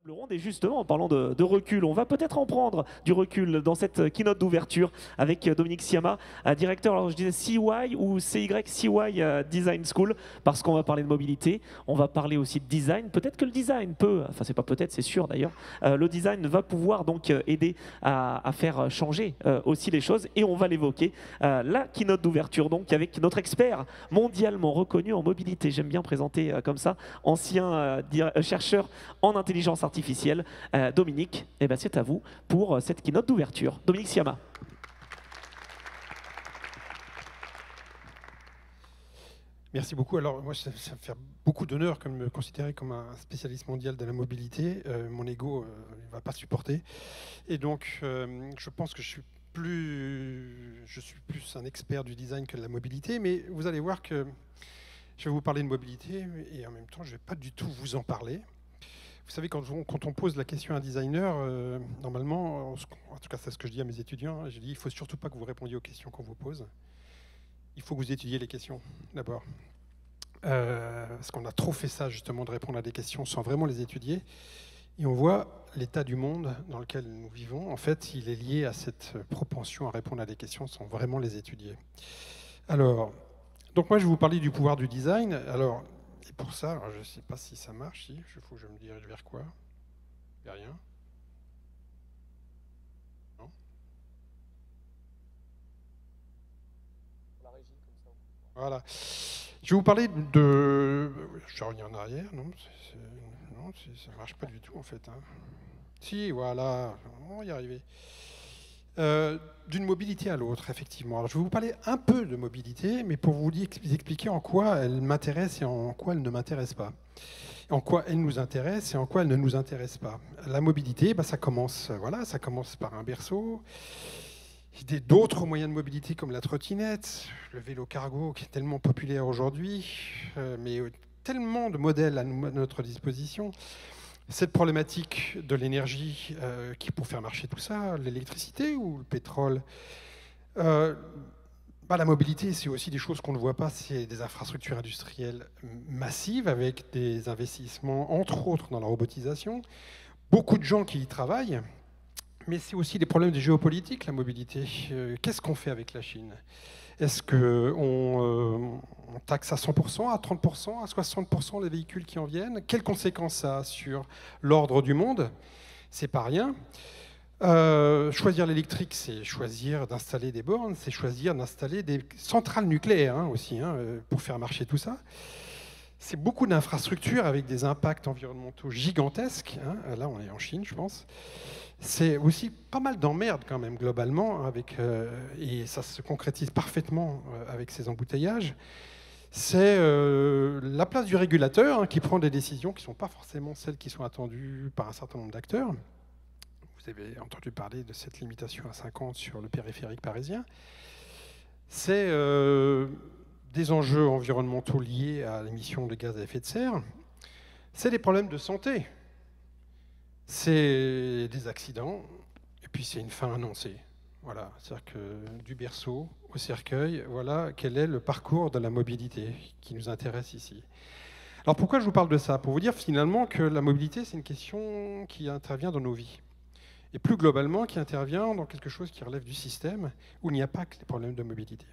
Le ronde et justement, en parlant de recul, on va peut-être en prendre du recul dans cette keynote d'ouverture avec Dominique Siama, directeur, alors je disais CY ou CY Design School, parce qu'on va parler de mobilité, on va parler aussi de design. Peut-être que le design peut, enfin c'est pas peut-être, c'est sûr d'ailleurs, le design va pouvoir donc aider à faire changer aussi les choses et on va l'évoquer. La keynote d'ouverture donc avec notre expert mondialement reconnu en mobilité, j'aime bien présenter comme ça, ancien chercheur en intelligence artificielle. Dominique, eh ben c'est à vous pour cette keynote d'ouverture. Dominique Siama. Merci beaucoup. Alors moi, ça me fait beaucoup d'honneur de me considérer comme un spécialiste mondial de la mobilité. Mon ego ne va pas supporter. Et donc, je pense que je suis plus un expert du design que de la mobilité. Mais vous allez voir que je vais vous parler de mobilité et en même temps, je ne vais pas du tout vous en parler. Vous savez, quand on pose la question à un designer, normalement, en tout cas c'est ce que je dis à mes étudiants, je dis il ne faut surtout pas que vous répondiez aux questions qu'on vous pose. Il faut que vous étudiez les questions d'abord. Parce qu'on a trop fait ça justement de répondre à des questions sans vraiment les étudier. Et on voit l'état du monde dans lequel nous vivons. En fait, il est lié à cette propension à répondre à des questions sans vraiment les étudier. Alors, donc moi je vais vous parler du pouvoir du design. Alors, et pour ça, alors je ne sais pas si ça marche, il faut que je me dirige vers quoi? Vers rien. Non. Voilà. Je vais vous parler de... Je reviens en arrière, non, non ça ne marche pas du tout en fait. Hein. Si, voilà, on va y arriver. D'une mobilité à l'autre, effectivement. Alors, je vais vous parler un peu de mobilité, mais pour vous expliquer en quoi elle m'intéresse et en quoi elle ne m'intéresse pas. En quoi elle nous intéresse et en quoi elle ne nous intéresse pas. La mobilité, bah, ça commence par un berceau. D'autres moyens de mobilité comme la trottinette, le vélo cargo qui est tellement populaire aujourd'hui, mais tellement de modèles à notre disposition. Cette problématique de l'énergie qui pour faire marcher tout ça, l'électricité ou le pétrole, la mobilité, c'est aussi des choses qu'on ne voit pas, c'est des infrastructures industrielles massives avec des investissements, entre autres, dans la robotisation. Beaucoup de gens qui y travaillent, mais c'est aussi des problèmes de géopolitique, la mobilité. Qu'est-ce qu'on fait avec la Chine? Est-ce qu'on taxe à 100%, à 30%, à 60% les véhicules qui en viennent? Quelles conséquences ça a sur l'ordre du monde? C'est pas rien. Choisir l'électrique, c'est choisir d'installer des bornes, c'est choisir d'installer des centrales nucléaires aussi, pour faire marcher tout ça. C'est beaucoup d'infrastructures avec des impacts environnementaux gigantesques. Là, on est en Chine, je pense. C'est aussi pas mal d'emmerdes quand même, globalement, et ça se concrétise parfaitement avec ces embouteillages. C'est la place du régulateur qui prend des décisions qui ne sont pas forcément celles qui sont attendues par un certain nombre d'acteurs. Vous avez entendu parler de cette limitation à 50 sur le périphérique parisien. C'est des enjeux environnementaux liés à l'émission de gaz à effet de serre. C'est des problèmes de santé. C'est des accidents. Et puis c'est une fin annoncée. Voilà, c'est-à-dire que du berceau au cercueil, voilà quel est le parcours de la mobilité qui nous intéresse ici. Alors pourquoi je vous parle de ça? Pour vous dire finalement que la mobilité, c'est une question qui intervient dans nos vies. Et plus globalement, qui intervient dans quelque chose qui relève du système, où il n'y a pas que les problèmes de mobilité.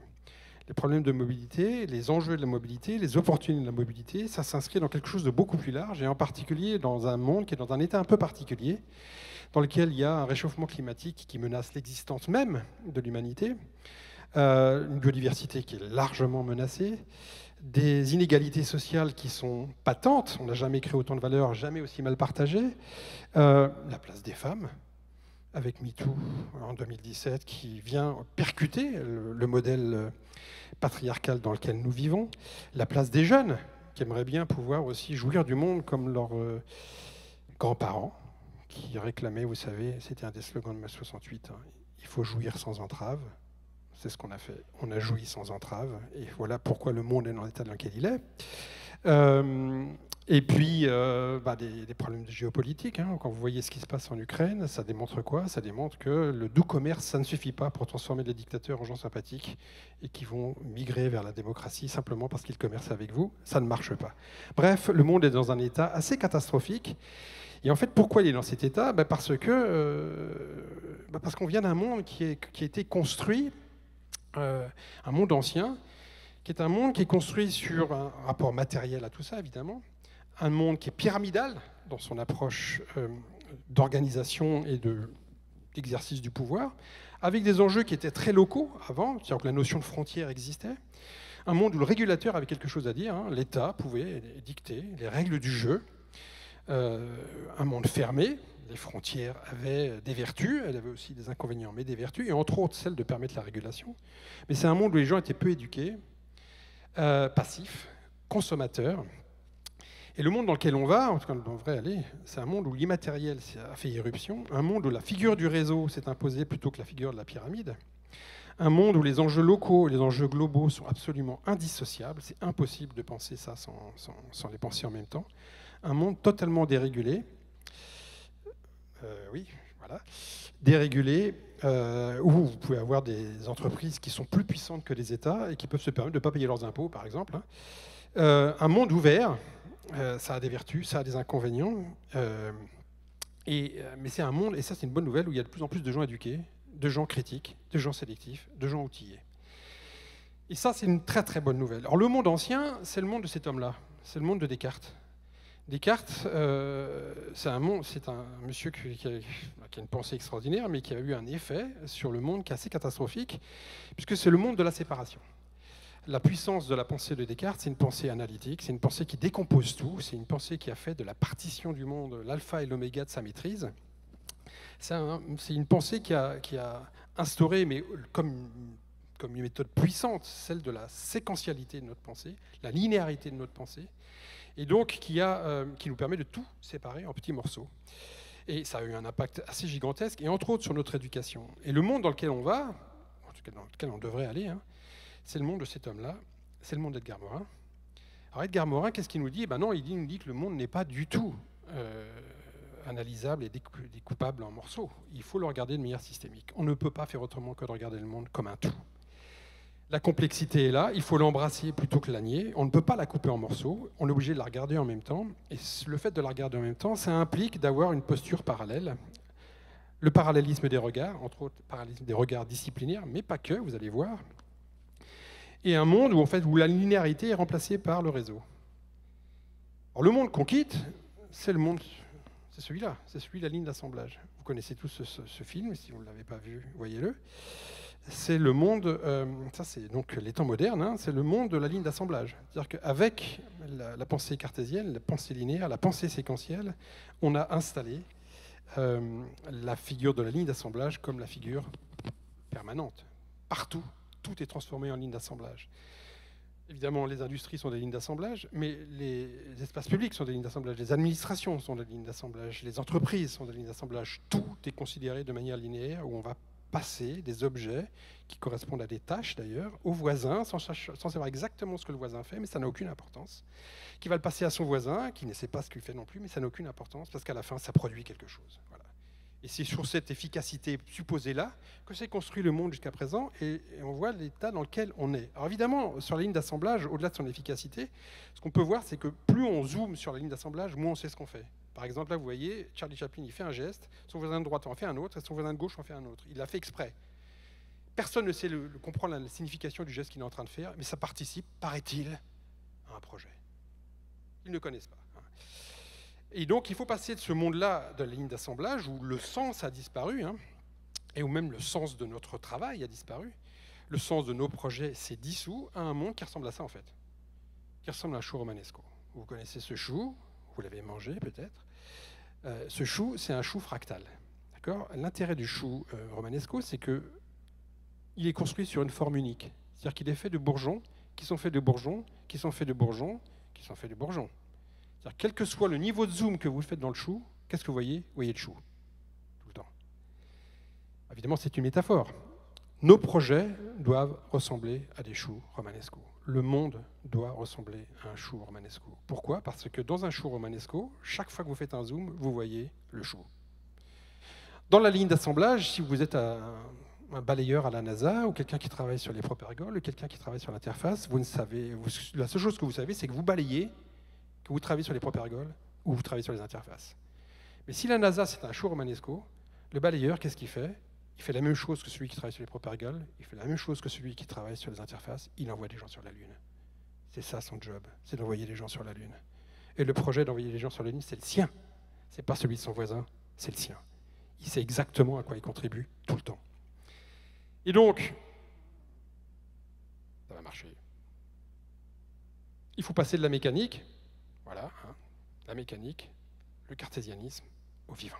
Les problèmes de mobilité, les enjeux de la mobilité, les opportunités de la mobilité, ça s'inscrit dans quelque chose de beaucoup plus large, et en particulier dans un monde qui est dans un état un peu particulier, dans lequel il y a un réchauffement climatique qui menace l'existence même de l'humanité, une biodiversité qui est largement menacée, des inégalités sociales qui sont patentes, on n'a jamais créé autant de valeur, jamais aussi mal partagées, la place des femmes, avec MeToo en 2017, qui vient percuter le modèle patriarcal dans lequel nous vivons, la place des jeunes, qui aimeraient bien pouvoir aussi jouir du monde comme leurs grands-parents, qui réclamaient, vous savez, c'était un des slogans de mai 68, il faut jouir sans entrave. C'est ce qu'on a fait. On a joui sans entrave. Et voilà pourquoi le monde est dans l'état dans lequel il est. Et puis, des problèmes de géopolitique. Quand vous voyez ce qui se passe en Ukraine, ça démontre quoi? Ça démontre que le doux commerce, ça ne suffit pas pour transformer les dictateurs en gens sympathiques et qui vont migrer vers la démocratie simplement parce qu'ils commercent avec vous. Ça ne marche pas. Bref, le monde est dans un état assez catastrophique. Et en fait, pourquoi il est dans cet état? Parce qu'on vient d'un monde qui a été construit, un monde ancien, qui est un monde qui est construit sur un rapport matériel à tout ça, évidemment, un monde qui est pyramidal dans son approche d'organisation et d'exercice du pouvoir, avec des enjeux qui étaient très locaux avant, c'est-à-dire que la notion de frontière existait, un monde où le régulateur avait quelque chose à dire, hein, l'État pouvait dicter les règles du jeu, un monde fermé, les frontières avaient des vertus, elles avaient aussi des inconvénients, mais des vertus, et entre autres celle de permettre la régulation. Mais c'est un monde où les gens étaient peu éduqués, passifs, consommateurs. Et le monde dans lequel on va, en tout cas on devrait aller, c'est un monde où l'immatériel a fait irruption, un monde où la figure du réseau s'est imposée plutôt que la figure de la pyramide, un monde où les enjeux locaux et les enjeux globaux sont absolument indissociables, c'est impossible de penser ça sans les penser en même temps, un monde totalement dérégulé, dérégulé, où vous pouvez avoir des entreprises qui sont plus puissantes que les États et qui peuvent se permettre de ne pas payer leurs impôts, par exemple. Un monde ouvert, ça a des vertus, ça a des inconvénients, mais c'est un monde, et ça c'est une bonne nouvelle, où il y a de plus en plus de gens éduqués, de gens critiques, de gens sélectifs, de gens outillés. Et ça c'est une très très bonne nouvelle. Alors le monde ancien, c'est le monde de cet homme-là, c'est le monde de Descartes. Descartes, c'est un monsieur qui a une pensée extraordinaire, mais qui a eu un effet sur le monde qui est assez catastrophique, puisque c'est le monde de la séparation. La puissance de la pensée de Descartes, c'est une pensée analytique, c'est une pensée qui décompose tout, c'est une pensée qui a fait de la partition du monde l'alpha et l'oméga de sa maîtrise. C'est une pensée qui a instauré, mais comme une méthode puissante, celle de la séquentialité de notre pensée, la linéarité de notre pensée, et donc qui nous permet de tout séparer en petits morceaux. Et ça a eu un impact assez gigantesque, et entre autres sur notre éducation. Et le monde dans lequel on va, en tout cas dans lequel on devrait aller, hein, c'est le monde de cet homme-là, c'est le monde d'Edgar Morin. Alors Edgar Morin, qu'est-ce qu'il nous dit? Non, il nous dit que le monde n'est pas du tout analysable et découpable en morceaux. Il faut le regarder de manière systémique. On ne peut pas faire autrement que de regarder le monde comme un tout. La complexité est là, il faut l'embrasser plutôt que la nier. On ne peut pas la couper en morceaux, on est obligé de la regarder en même temps. Et le fait de la regarder en même temps, ça implique d'avoir une posture parallèle. Le parallélisme des regards, entre autres parallélisme des regards disciplinaires, mais pas que, vous allez voir. Et un monde où la linéarité est remplacée par le réseau. Alors, le monde qu'on quitte, c'est celui-là, c'est celui de la ligne d'assemblage. Vous connaissez tous ce film, si vous ne l'avez pas vu, voyez-le. C'est le monde, ça c'est donc les temps modernes, hein, c'est le monde de la ligne d'assemblage. C'est-à-dire qu'avec la pensée cartésienne, la pensée linéaire, la pensée séquentielle, on a installé la figure de la ligne d'assemblage comme la figure permanente, partout. Tout est transformé en ligne d'assemblage. Évidemment, les industries sont des lignes d'assemblage, mais les espaces publics sont des lignes d'assemblage, les administrations sont des lignes d'assemblage, les entreprises sont des lignes d'assemblage. Tout est considéré de manière linéaire, où on va passer des objets qui correspondent à des tâches d'ailleurs, au voisin, sans savoir exactement ce que le voisin fait, mais ça n'a aucune importance, qui va le passer à son voisin, qui ne sait pas ce qu'il fait non plus, mais ça n'a aucune importance, parce qu'à la fin, ça produit quelque chose. Voilà. Et c'est sur cette efficacité supposée-là que s'est construit le monde jusqu'à présent, et on voit l'état dans lequel on est. Alors évidemment, sur la ligne d'assemblage, au-delà de son efficacité, ce qu'on peut voir, c'est que plus on zoome sur la ligne d'assemblage, moins on sait ce qu'on fait. Par exemple, là, vous voyez, Charlie Chaplin, il fait un geste, son voisin de droite en fait un autre, et son voisin de gauche en fait un autre. Il l'a fait exprès. Personne ne sait comprendre la signification du geste qu'il est en train de faire, mais ça participe, paraît-il, à un projet. Ils ne connaissent pas. Et donc, il faut passer de ce monde-là, de la ligne d'assemblage, où le sens a disparu, hein, et où même le sens de notre travail a disparu, le sens de nos projets s'est dissous, à un monde qui ressemble à ça, en fait, qui ressemble à un chou romanesco. Vous connaissez ce chou, vous l'avez mangé peut-être. Ce chou, c'est un chou fractal. L'intérêt du chou romanesco, c'est qu'il est construit sur une forme unique. C'est-à-dire qu'il est fait de bourgeons, qui sont faits de bourgeons, qui sont faits de bourgeons, qui sont faits de bourgeons. C'est-à-dire, quel que soit le niveau de zoom que vous faites dans le chou, qu'est-ce que vous voyez? Vous voyez le chou, tout le temps. Évidemment, c'est une métaphore. Nos projets doivent ressembler à des choux romanesco. Le monde doit ressembler à un chou romanesco. Pourquoi? Parce que dans un chou romanesco, chaque fois que vous faites un zoom, vous voyez le chou. Dans la ligne d'assemblage, si vous êtes un balayeur à la NASA, ou quelqu'un qui travaille sur les propergoles, ou quelqu'un qui travaille sur l'interface, la seule chose que vous savez, c'est que vous balayez, que vous travaillez sur les propergoles ou vous travaillez sur les interfaces. Mais si la NASA, c'est un show romanesco, le balayeur, qu'est-ce qu'il fait? Il fait la même chose que celui qui travaille sur les propergoles, il fait la même chose que celui qui travaille sur les interfaces, il envoie des gens sur la Lune. C'est ça son job, c'est d'envoyer des gens sur la Lune. Et le projet d'envoyer des gens sur la Lune, c'est le sien. C'est pas celui de son voisin, c'est le sien. Il sait exactement à quoi il contribue tout le temps. Et donc, ça va marcher. Il faut passer de la mécanique, voilà, hein, la mécanique, le cartésianisme, au vivant.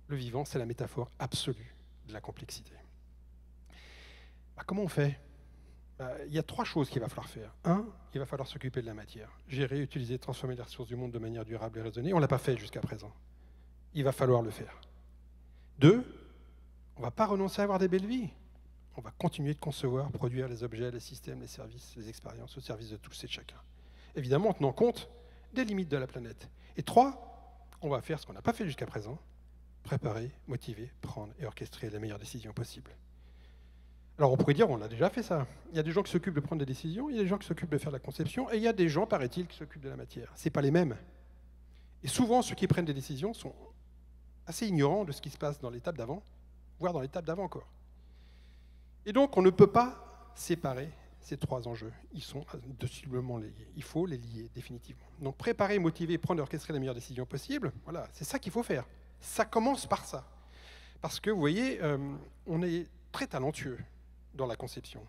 Le vivant, c'est la métaphore absolue de la complexité. Comment on fait? Il y a 3 choses qu'il va falloir faire. 1, il va falloir s'occuper de la matière. Gérer, utiliser, transformer les ressources du monde de manière durable et raisonnée. On ne l'a pas fait jusqu'à présent. Il va falloir le faire. 2, on ne va pas renoncer à avoir des belles vies. On va continuer de concevoir, produire les objets, les systèmes, les services, les expériences au service de tous et de chacun. Évidemment, en tenant compte des limites de la planète. Et 3, on va faire ce qu'on n'a pas fait jusqu'à présent, préparer, motiver, prendre et orchestrer les meilleures décisions possibles. Alors on pourrait dire, on a déjà fait ça. Il y a des gens qui s'occupent de prendre des décisions, il y a des gens qui s'occupent de faire la conception, et il y a des gens, paraît-il, qui s'occupent de la matière. Ce n'est pas les mêmes. Et souvent, ceux qui prennent des décisions sont assez ignorants de ce qui se passe dans l'étape d'avant, voire dans l'étape d'avant encore. Et donc, on ne peut pas séparer ces 3 enjeux. Ils sont indissociablement liés. Il faut les lier définitivement. Donc, préparer, motiver, prendre et orchestrer les meilleures décisions possibles, voilà, c'est ça qu'il faut faire. Ça commence par ça. Parce que, vous voyez, on est très talentueux dans la conception.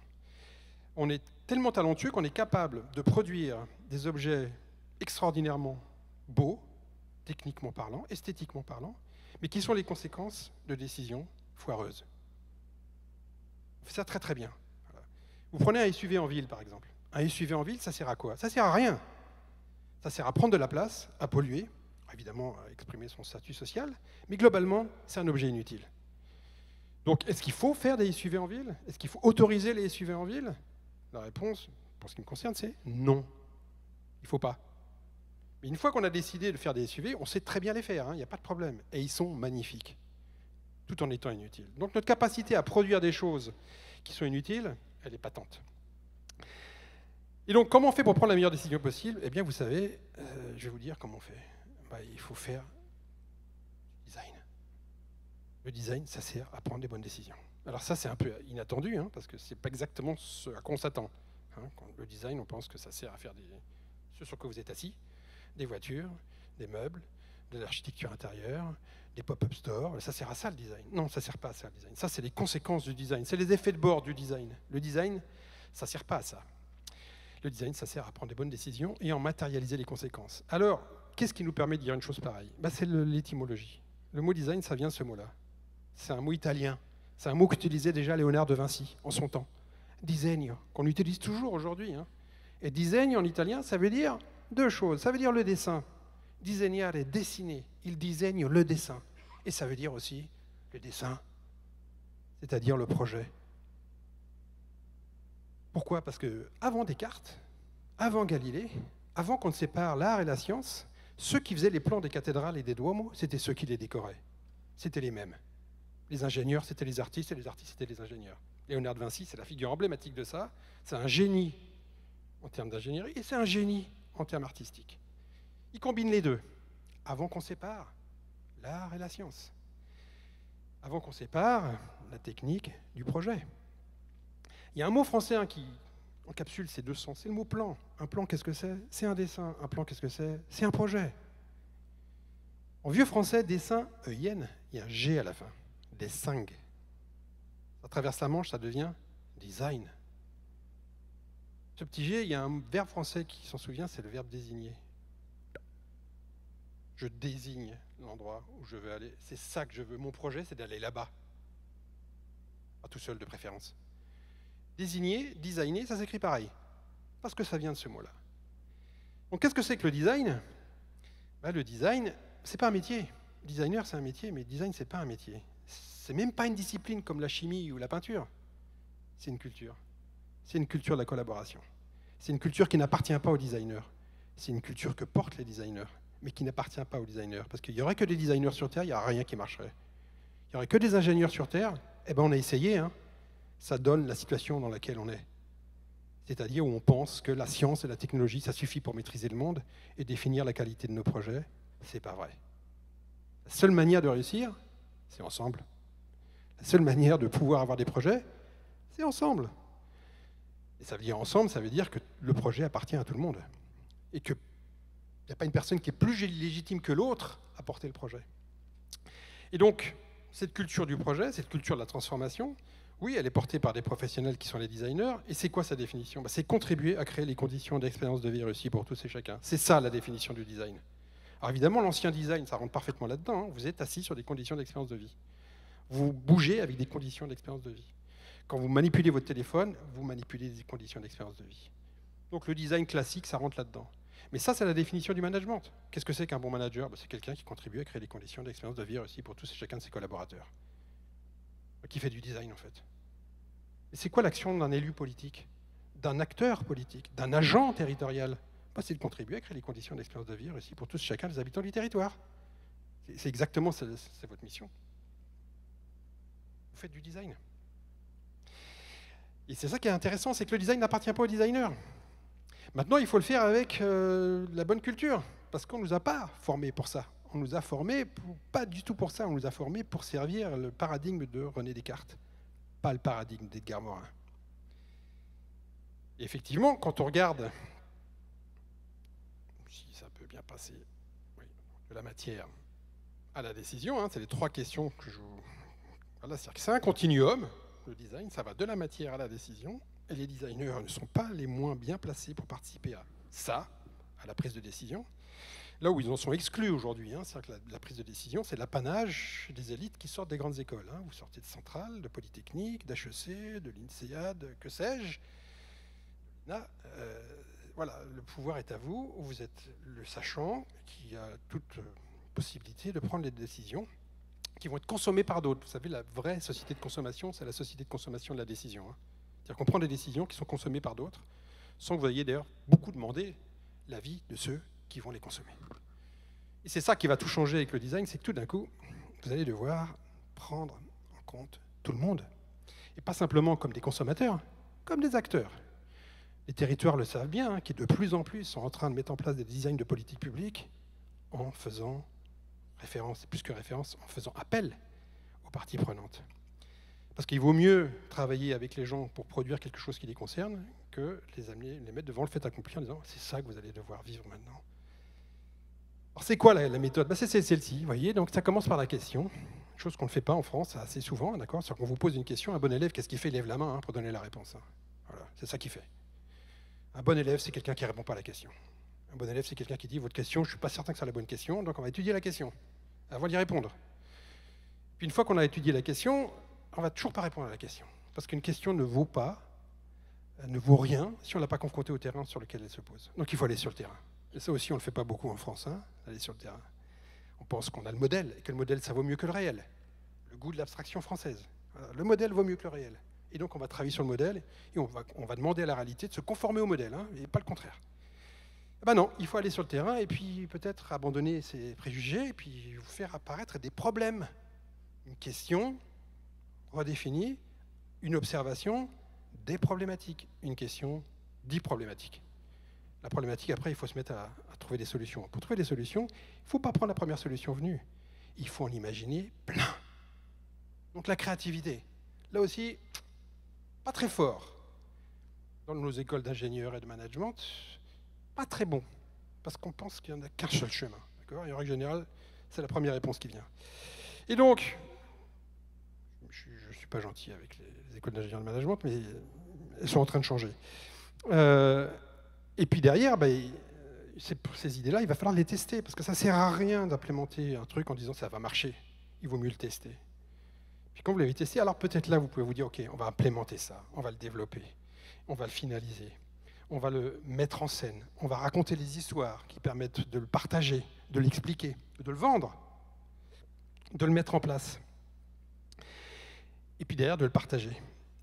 On est tellement talentueux qu'on est capable de produire des objets extraordinairement beaux, techniquement parlant, esthétiquement parlant, mais qui sont les conséquences de décisions foireuses. On fait ça très très bien. Voilà. Vous prenez un SUV en ville, par exemple. Un SUV en ville, ça sert à quoi? Ça sert à rien. Ça sert à prendre de la place, à polluer, évidemment à exprimer son statut social, mais globalement, c'est un objet inutile. Donc, est-ce qu'il faut faire des SUV en ville? Est-ce qu'il faut autoriser les SUV en ville? La réponse, pour ce qui me concerne, c'est non. Il ne faut pas. Mais une fois qu'on a décidé de faire des SUV, on sait très bien les faire, il n'y a pas de problème. Et ils sont magnifiques, tout en étant inutiles. Donc notre capacité à produire des choses qui sont inutiles, elle est patente. Et donc, comment on fait pour prendre la meilleure décision possible? Eh bien, vous savez, je vais vous dire comment on fait. Il faut faire design. Le design, ça sert à prendre des bonnes décisions. Alors ça, c'est un peu inattendu, parce que ce n'est pas exactement ce à quoi on s'attend. Quand le design, on pense que ça sert à faire ce sur quoi vous êtes assis, des voitures, des meubles, de l'architecture intérieure, des pop-up stores. Ça sert à ça, le design. Non, ça ne sert pas à ça, le design. Ça, c'est les conséquences du design. C'est les effets de bord du design. Le design, ça ne sert pas à ça. Le design, ça sert à prendre des bonnes décisions et à en matérialiser les conséquences. Alors, qu'est-ce qui nous permet de dire une chose pareille? C'est l'étymologie. Le mot design, ça vient de ce mot-là. C'est un mot italien. C'est un mot qu'utilisait déjà Léonard de Vinci en son temps. Disegno, qu'on utilise toujours aujourd'hui. Et disegno en italien, ça veut dire 2 choses. Ça veut dire le dessin. Disegnare, dessiner. Il disegno, le dessin. Et ça veut dire aussi le dessin, c'est-à-dire le projet. Pourquoi? Parce que avant Descartes, avant Galilée, avant qu'on ne sépare l'art et la science, ceux qui faisaient les plans des cathédrales et des duomos, c'était ceux qui les décoraient. C'était les mêmes. Les ingénieurs, c'était les artistes, et les artistes, c'était les ingénieurs. Léonard de Vinci, c'est la figure emblématique de ça. C'est un génie en termes d'ingénierie, et c'est un génie en termes artistiques. Il combine les deux, avant qu'on sépare l'art et la science. Avant qu'on sépare la technique du projet. Il y a un mot français qui encapsule ces 2 sens, c'est le mot plan. Un plan, qu'est-ce que c'est? C'est un dessin. Un plan, qu'est-ce que c'est? C'est un projet. En vieux français, dessin, EIN, il y a un G à la fin. Dessin. Ça traverse la Manche, ça devient design. Ce petit G, il y a un verbe français qui s'en souvient, c'est le verbe désigner. Je désigne l'endroit où je veux aller. C'est ça que je veux. Mon projet, c'est d'aller là-bas. Pas tout seul de préférence. Désigner, designer, ça s'écrit pareil. Parce que ça vient de ce mot-là. Donc qu'est-ce que c'est que le design? Le design, c'est pas un métier. Designer, c'est un métier, mais design, c'est pas un métier. C'est même pas une discipline comme la chimie ou la peinture. C'est une culture. C'est une culture de la collaboration. C'est une culture qui n'appartient pas aux designers. C'est une culture que portent les designers, mais qui n'appartient pas aux designers. Parce qu'il n'y aurait que des designers sur Terre, il n'y aurait rien qui marcherait. Il n'y aurait que des ingénieurs sur Terre, on a essayé, ça donne la situation dans laquelle on est. C'est-à-dire où on pense que la science et la technologie, ça suffit pour maîtriser le monde et définir la qualité de nos projets. C'est pas vrai. La seule manière de réussir, c'est ensemble. La seule manière de pouvoir avoir des projets, c'est ensemble. Et ça veut dire ensemble, ça veut dire que le projet appartient à tout le monde. Et qu'il n'y a pas une personne qui est plus légitime que l'autre à porter le projet. Et donc, cette culture du projet, cette culture de la transformation, oui, elle est portée par des professionnels qui sont les designers. Et c'est quoi sa définition? C'est contribuer à créer les conditions d'expérience de vie réussie pour tous et chacun. C'est ça la définition du design. Alors évidemment, l'ancien design, ça rentre parfaitement là-dedans. Vous êtes assis sur des conditions d'expérience de vie. Vous bougez avec des conditions d'expérience de vie. Quand vous manipulez votre téléphone, vous manipulez des conditions d'expérience de vie. Donc le design classique, ça rentre là-dedans. Mais ça, c'est la définition du management. Qu'est-ce que c'est qu'un bon manager? C'est quelqu'un qui contribue à créer les conditions d'expérience de vie réussie pour tous et chacun de ses collaborateurs. Qui fait du design, en fait. Et c'est quoi l'action d'un élu politique, d'un acteur politique, d'un agent territorial? C'est de contribuer à créer les conditions d'expérience de vie réussie pour tous et chacun des habitants du territoire. C'est exactement c'est votre mission. Vous faites du design. Et c'est ça qui est intéressant, c'est que le design n'appartient pas aux designers. Maintenant, il faut le faire avec la bonne culture, parce qu'on ne nous a pas formés pour ça. On nous a formés, pas du tout pour ça, on nous a formés pour servir le paradigme de René Descartes, pas le paradigme d'Edgar Morin. Et effectivement, quand on regarde, si ça peut bien passer, oui, de la matière à la décision, c'est les trois questions que je vous... Voilà, c'est un continuum, le design, ça va de la matière à la décision, et les designers ne sont pas les moins bien placés pour participer à ça, à la prise de décision. Là où ils en sont exclus aujourd'hui, c'est-à-dire que la prise de décision, c'est l'apanage des élites qui sortent des grandes écoles. Vous sortez de Centrale, de Polytechnique, d'HEC, de l'INSEAD, que sais-je. Là, voilà, le pouvoir est à vous, vous êtes le sachant qui a toute possibilité de prendre les décisions qui vont être consommées par d'autres. Vous savez, la vraie société de consommation, c'est la société de consommation de la décision. C'est-à-dire qu'on prend des décisions qui sont consommées par d'autres, sans que vous ayez d'ailleurs beaucoup demandé l'avis de ceux qui vont les consommer. Et c'est ça qui va tout changer avec le design, c'est que tout d'un coup, vous allez devoir prendre en compte tout le monde. Et pas simplement comme des consommateurs, comme des acteurs. Les territoires le savent bien, qui de plus en plus sont en train de mettre en place des designs de politique publique en faisant référence, et plus que référence, en faisant appel aux parties prenantes. Parce qu'il vaut mieux travailler avec les gens pour produire quelque chose qui les concerne que les mettre devant le fait accompli en disant « c'est ça que vous allez devoir vivre maintenant ». Alors c'est quoi la méthode? C'est celle-ci, vous voyez, donc ça commence par la question, chose qu'on ne fait pas en France assez souvent, d'accord? C'est-à-dire qu'on vous pose une question, un bon élève, qu'est-ce qu'il fait? Il lève la main pour donner la réponse. Voilà, c'est ça qu'il fait. Un bon élève, c'est quelqu'un qui ne répond pas à la question. Un bon élève, c'est quelqu'un qui dit « votre question, je ne suis pas certain que c'est la bonne question, donc on va étudier la question, avant d'y répondre ». Puis une fois qu'on a étudié la question, on ne va toujours pas répondre à la question. Parce qu'une question ne vaut rien si on ne l'a pas confrontée au terrain sur lequel elle se pose. Donc il faut aller sur le terrain. Et ça aussi, on ne le fait pas beaucoup en France, aller sur le terrain. On pense qu'on a le modèle, et que le modèle, ça vaut mieux que le réel. Le goût de l'abstraction française. Voilà, le modèle vaut mieux que le réel. Et donc on va travailler sur le modèle, et on va demander à la réalité de se conformer au modèle, et pas le contraire. Non, il faut aller sur le terrain, et puis peut-être abandonner ses préjugés, et puis vous faire apparaître des problèmes. Une question redéfinie, une observation, des problématiques. Une question, 10 problématiques. La problématique, après, il faut se mettre à trouver des solutions. Pour trouver des solutions, il ne faut pas prendre la première solution venue. Il faut en imaginer plein. Donc la créativité, là aussi, pas très fort. Dans nos écoles d'ingénieurs et de management, pas très bon. Parce qu'on pense qu'il n'y en a qu'un seul chemin. D'accord? Et en règle générale, c'est la première réponse qui vient. Et donc, je ne suis pas gentil avec les écoles d'ingénieurs de management, mais elles sont en train de changer. Et puis derrière, ces idées-là, il va falloir les tester, parce que ça ne sert à rien d'implémenter un truc en disant ça va marcher. Il vaut mieux le tester. Puis quand vous l'avez testé, alors peut-être là, vous pouvez vous dire, OK, on va implémenter ça, on va le développer, on va le finaliser, on va le mettre en scène, on va raconter les histoires qui permettent de le partager, de l'expliquer, de le vendre, de le mettre en place. Et puis derrière, de le partager.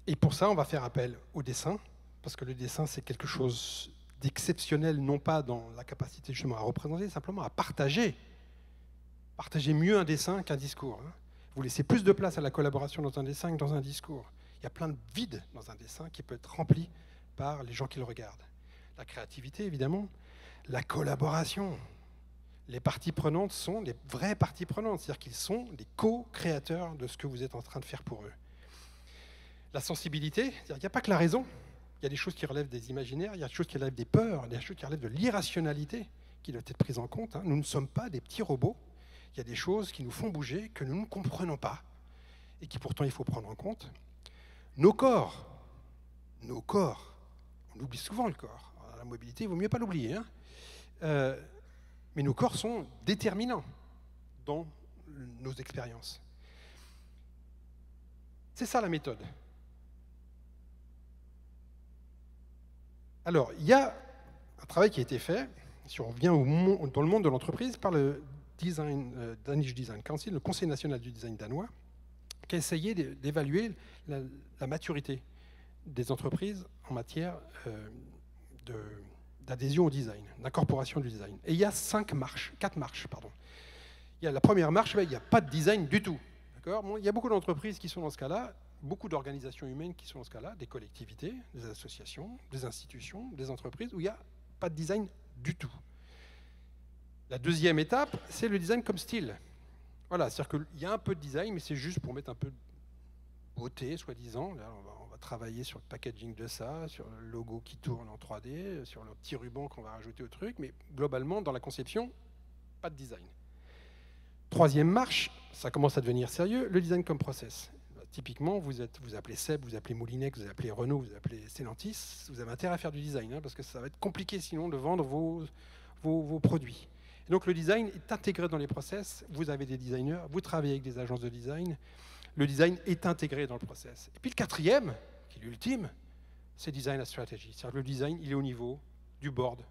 Et pour ça, on va faire appel au dessin, parce que le dessin, c'est quelque chose d'exceptionnel, non pas dans la capacité justement à représenter, simplement à partager. Partager mieux un dessin qu'un discours. Vous laissez plus de place à la collaboration dans un dessin que dans un discours. Il y a plein de vides dans un dessin qui peut être rempli par les gens qui le regardent. La créativité, évidemment, la collaboration, Les parties prenantes sont les vraies parties prenantes, c'est-à-dire qu'ils sont les co-créateurs de ce que vous êtes en train de faire pour eux. La sensibilité, c'est-à-dire qu'il n'y a pas que la raison, il y a des choses qui relèvent des imaginaires, il y a des choses qui relèvent des peurs, il y a des choses qui relèvent de l'irrationalité qui doivent être prises en compte. Nous ne sommes pas des petits robots, il y a des choses qui nous font bouger, que nous ne comprenons pas, et qui pourtant il faut prendre en compte. Nos corps, on oublie souvent le corps. Alors, la mobilité, il vaut mieux pas l'oublier, mais nos corps sont déterminants dans nos expériences. C'est ça la méthode. Alors, il y a un travail qui a été fait, si on revient dans le monde de l'entreprise, par le Danish Design Council, le Conseil national du design danois, qui a essayé d'évaluer la maturité des entreprises en matière d'adhésion au design, d'incorporation du design. Et il y a 4 marches. Il y a la première marche, il n'y a pas de design du tout. Bon, il y a beaucoup d'entreprises qui sont dans ce cas-là, beaucoup d'organisations humaines qui sont dans ce cas-là, des collectivités, des associations, des institutions, des entreprises, où il n'y a pas de design du tout. La deuxième étape, c'est le design comme style. Voilà, c'est-à-dire qu'il y a un peu de design, mais c'est juste pour mettre un peu de beauté, soi-disant. Là, on va travailler sur le packaging de ça, sur le logo qui tourne en 3D, sur le petit ruban qu'on va rajouter au truc, mais globalement, dans la conception, pas de design. Troisième marche, ça commence à devenir sérieux, le design comme process. Typiquement, vous appelez Seb, vous appelez Moulinex, vous appelez Renault, vous appelez Stellantis, vous avez intérêt à faire du design, parce que ça va être compliqué sinon de vendre vos produits. Et donc le design est intégré dans les process, vous avez des designers, vous travaillez avec des agences de design, le design est intégré dans le process. Et puis le quatrième, qui est l'ultime, c'est design à strategy. C'est-à-dire que le design, il est au niveau du board,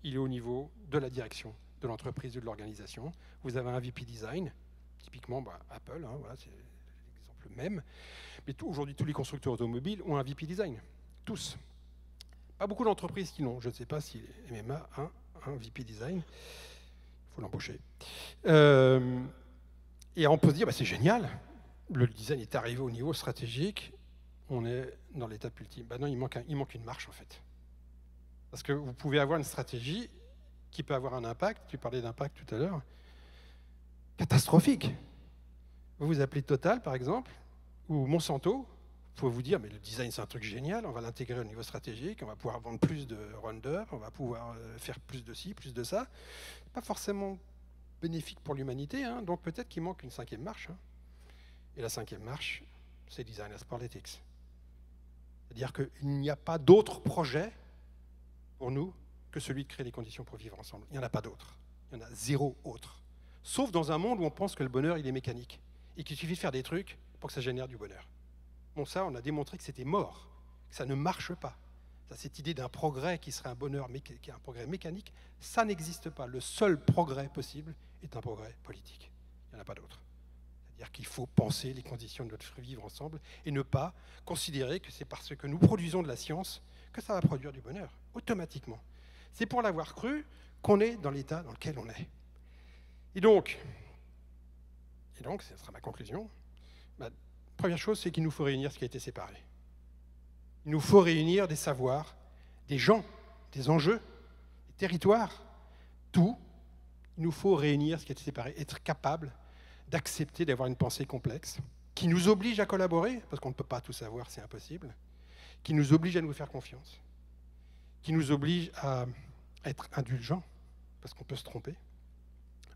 il est au niveau de la direction de l'entreprise ou de l'organisation. Vous avez un VP design, typiquement Apple, voilà, c'est l'exemple même. Mais aujourd'hui, tous les constructeurs automobiles ont un VP design, tous. Pas beaucoup d'entreprises qui l'ont. Je ne sais pas si MMA a un VP design. Il faut l'embaucher. Et on peut se dire, c'est génial, le design est arrivé au niveau stratégique, on est dans l'étape ultime. Non, il manque une marche en fait. Parce que vous pouvez avoir une stratégie qui peut avoir un impact, tu parlais d'impact tout à l'heure, catastrophique. Vous vous appelez Total par exemple, ou Monsanto, vous pouvez vous dire, mais le design c'est un truc génial, on va l'intégrer au niveau stratégique, on va pouvoir vendre plus de Roundup, on va pouvoir faire plus de ci, plus de ça. Pas forcément bénéfique pour l'humanité, donc peut-être qu'il manque une 5e marche. Et la 5e marche, c'est Design as Politics. C'est-à-dire qu'il n'y a pas d'autre projet pour nous que celui de créer les conditions pour vivre ensemble. Il n'y en a pas d'autre. Il y en a 0 autre. Sauf dans un monde où on pense que le bonheur, il est mécanique. Et qu'il suffit de faire des trucs pour que ça génère du bonheur. Bon, ça, on a démontré que c'était mort, que ça ne marche pas. Cette idée d'un progrès qui serait un bonheur, qui est un progrès mécanique, ça n'existe pas. Le seul progrès possible est un progrès politique. Il n'y en a pas d'autre. C'est-à-dire qu'il faut penser les conditions de notre vivre ensemble et ne pas considérer que c'est parce que nous produisons de la science que ça va produire du bonheur, automatiquement. C'est pour l'avoir cru qu'on est dans l'état dans lequel on est. Et donc, ce sera ma conclusion, première chose, c'est qu'il nous faut réunir ce qui a été séparé. Il nous faut réunir des savoirs, des gens, des enjeux, des territoires, tout. Il nous faut réunir ce qui a été séparé, être capable d'accepter d'avoir une pensée complexe, qui nous oblige à collaborer, parce qu'on ne peut pas tout savoir, c'est impossible, qui nous oblige à nous faire confiance, qui nous oblige à être indulgents, parce qu'on peut se tromper,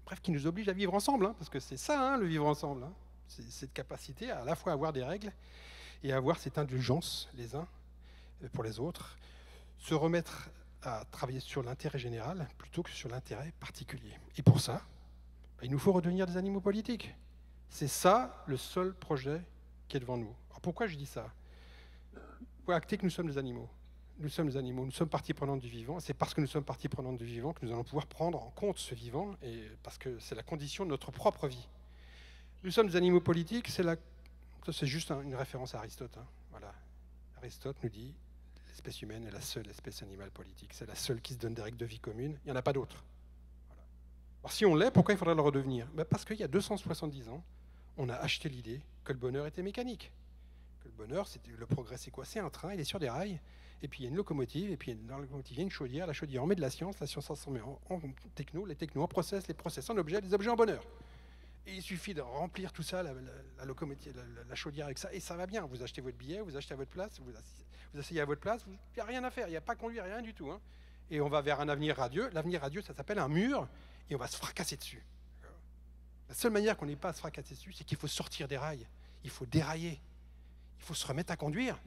bref, qui nous oblige à vivre ensemble, parce que c'est ça, le vivre ensemble, c'est cette capacité à la fois avoir des règles et à avoir cette indulgence les uns pour les autres, se remettre à travailler sur l'intérêt général plutôt que sur l'intérêt particulier. Et pour ça, il nous faut redevenir des animaux politiques. C'est ça le seul projet qui est devant nous. Alors pourquoi je dis ça? Pour acter que nous sommes des animaux. Nous sommes des animaux, nous sommes partie prenante du vivant. C'est parce que nous sommes partie prenante du vivant que nous allons pouvoir prendre en compte ce vivant, et parce que c'est la condition de notre propre vie. Nous sommes des animaux politiques, c'est juste une référence à Aristote. Voilà. Aristote nous dit l'espèce humaine est la seule espèce animale politique. C'est la seule qui se donne des règles de vie communes. Il n'y en a pas d'autres. Voilà. Alors si on l'est, pourquoi il faudrait le redevenir? Parce qu'il y a 270 ans, on a acheté l'idée que le bonheur était mécanique. Que le bonheur, le progrès, c'est quoi? C'est un train, il est sur des rails, et puis il y a une locomotive, et puis dans la locomotive, il y a une chaudière. La chaudière, on met de la science se transforme en techno, les technos en process, les process en objets, les objets en bonheur. Et il suffit de remplir tout ça, la locomotive, la chaudière avec ça, et ça va bien. Vous achetez votre billet, vous achetez à votre place, vous asseyez à votre place, il n'y a rien à faire, il n'y a pas à conduire, rien du tout. Hein. Et on va vers un avenir radieux. L'avenir radieux, ça s'appelle un mur, et on va se fracasser dessus. La seule manière qu'on n'ait pas à se fracasser dessus, c'est qu'il faut sortir des rails, il faut dérailler, il faut se remettre à conduire.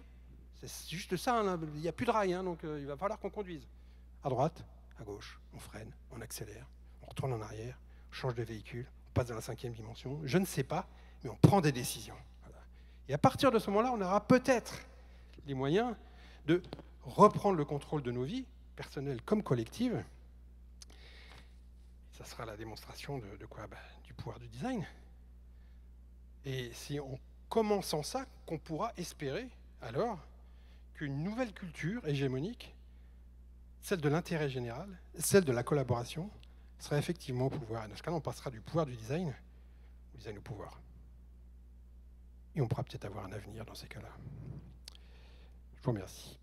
C'est juste ça, hein, il n'y a plus de rails, hein, donc il va falloir qu'on conduise. À droite, à gauche, on freine, on accélère, on retourne en arrière, on change de véhicule, on passe dans la 5e dimension, je ne sais pas, mais on prend des décisions. Voilà. Et à partir de ce moment-là, on aura peut-être les moyens de reprendre le contrôle de nos vies, personnelles comme collectives. Ça sera la démonstration de quoi ? Du pouvoir du design. Et c'est en commençant ça qu'on pourra espérer alors qu'une nouvelle culture hégémonique, celle de l'intérêt général, celle de la collaboration, sera effectivement au pouvoir. Et dans ce cas-là, on passera du pouvoir du design au design au pouvoir. Et on pourra peut-être avoir un avenir dans ces cas-là. Je vous remercie.